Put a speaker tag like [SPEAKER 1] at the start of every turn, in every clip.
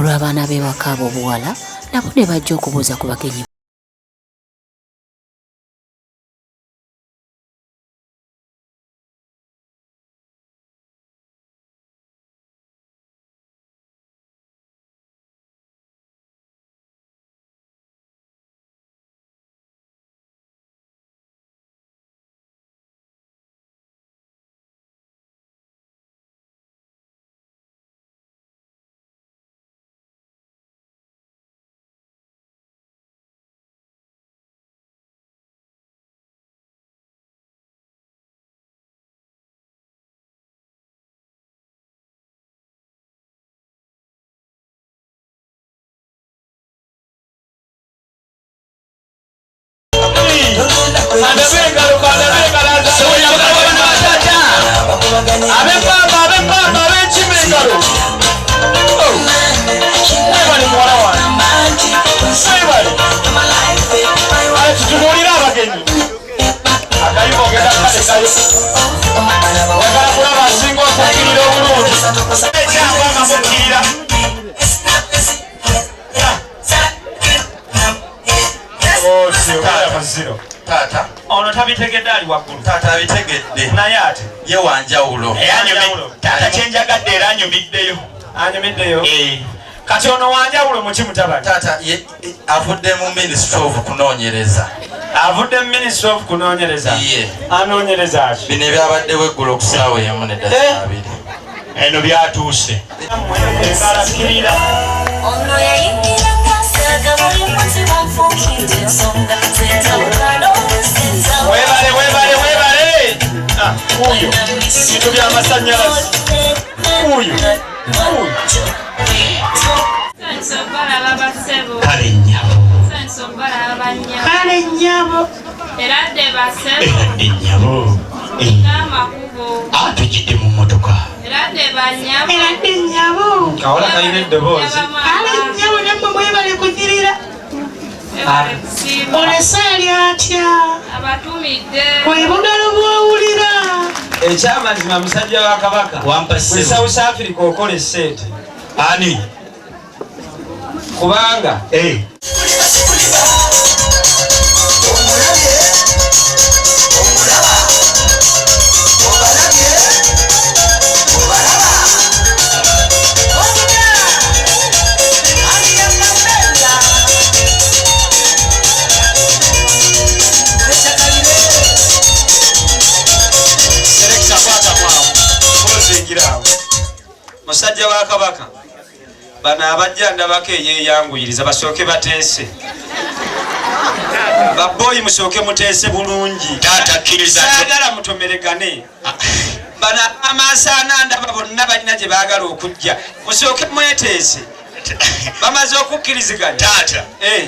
[SPEAKER 1] olw'abaana b'ewaka abo obuwala nabo ne bajja okubuuza ku bagenyi.
[SPEAKER 2] Tata ono tabitegedde ali waggulu. Tata abitegedde naye ate ye wanjawulo. Tata kyenjagadde era anyumiddeyo. Anyumiddeyo? Kati ono wanjawulo mu kimutabani. Tata avudde mu Ministry of kunoonyereza. Avudde mu Ministry of kunoonyereza? Ye. Anoonyereza ki? Bino ebyabaddewo eggulo okusaawa emu ne ddala abiri. Eno byatuuse. Ono yayingira ngasaga buli munsi bamfuukidde ensonga z'enjawulo. Webale! Uyo bintu by'amasannyalaze. Uyo. Kale nnyabo. Kale nnyabo. Eradde nnyabo. Tujjidde mu mmotoka. Eradde nnyabo. Kawala kalina eddoboozi. Kale nnyabo nammwe mwebale kunyirira. Olesaali atya bwe bugalo bwowulira ekyamazima musajja wa kabaka bwe South Africa okola esente ani kubanga musajja wa kabaka bano abajja ndabako eyeyanguyiriza basooke bateese baboyi musooke muteese bulungi saagala mutomeregane bano amasaana ndaba bonna balina gye baagala okujja musooke mweteese bamaze okukkiriziganya taata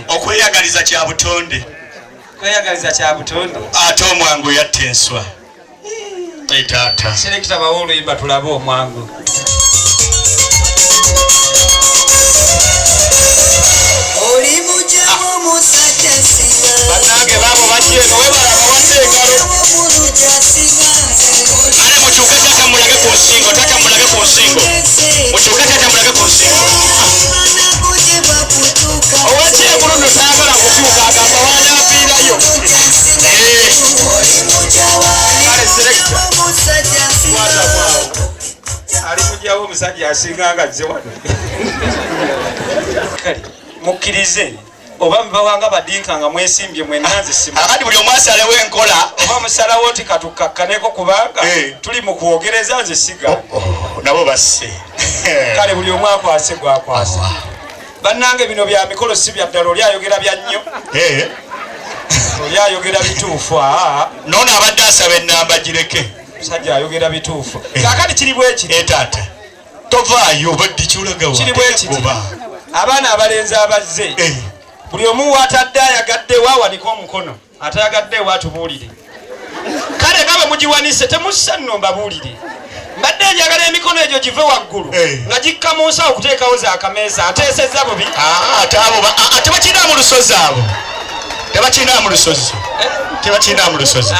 [SPEAKER 2] okweyagaliza kya butonde kweyagaliza kya butonde ate omwangu yatta enswa taata serekita bawo oluyimba tulabe omwangu banange babo bajje eno webala bawadde engalo ana mukyuke tata mulage ku nsingo mukyuke tata mulage ku nsingo owekyegulono saagala kukyuka agamba wanaaviirayo kale serekita watabwawo ali kujyawo omusajja asinganga azze wano kale mukkirize oba mbawanga badinkanga mwesimbye mwenanze simu akati buli omwasalewo enkola oba musalawo ti katukakkaneko kubanga tuli mu kwogereza nze siga nabo basse kale buli omw akwase gwakwase bannange bino bya mikolo si bya ddala oli ayogera bya nnyo oli ayogera bituufu noono abadde asaba ennamba gireke musajja ayogera bituufu kakati kiri bwekiri taata tovaayo obadde kyolagawa kiri bwekiri abaana abalenzi abazze buli omu watadde ayagaddewo awanika omukono atayagaddewo atubuulire kale nga bwe mugiwanise temussa nno mbabuulire mbadde njagala emikono egyo give waggulu nga gikka mu nsawo okuteekawo zaakameeza ateesezza bubi tebakina mu lusozi abo tebakina mu lusozi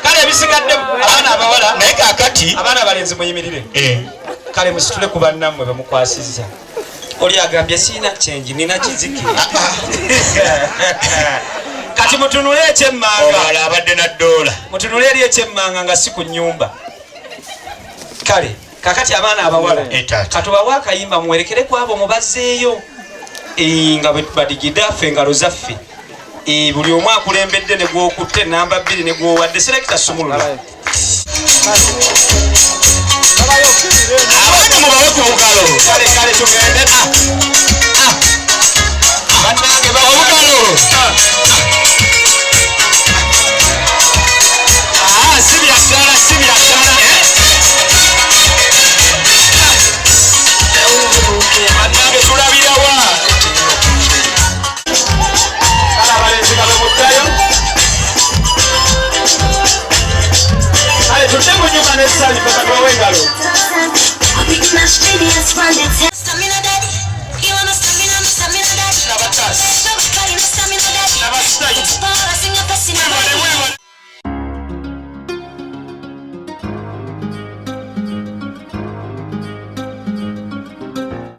[SPEAKER 2] kale ebisigadde abaana abawala naye kakati abaana abalenzi muyimirire kale musitule ku bannammwe bemukwasizza. Oli agambye siina kyenji nina kiziki. Kati mutunule ekyemmanga.
[SPEAKER 3] Abadde na ddoola.
[SPEAKER 2] Mutunule eri ekyemmanga nga si ku nnyumba. Kale kakati abaana abawala katubawe akayimba muwerekere ku abo mubazzeeyo nga badigida ffe engalo zaffe. Buli omu akulembedde ne gwokutte namba 2 ne gwowadde selekita sumulula.
[SPEAKER 3] Abaana mubawe ku bugalo.
[SPEAKER 2] Kale tugende. Bannange
[SPEAKER 3] obugalo. Si byaddala.
[SPEAKER 2] bannange tulabira wa. Kale abalenzi nga bwe muddayo. Kale tudde mu nnyumba n'essaali paka tubawe engalo.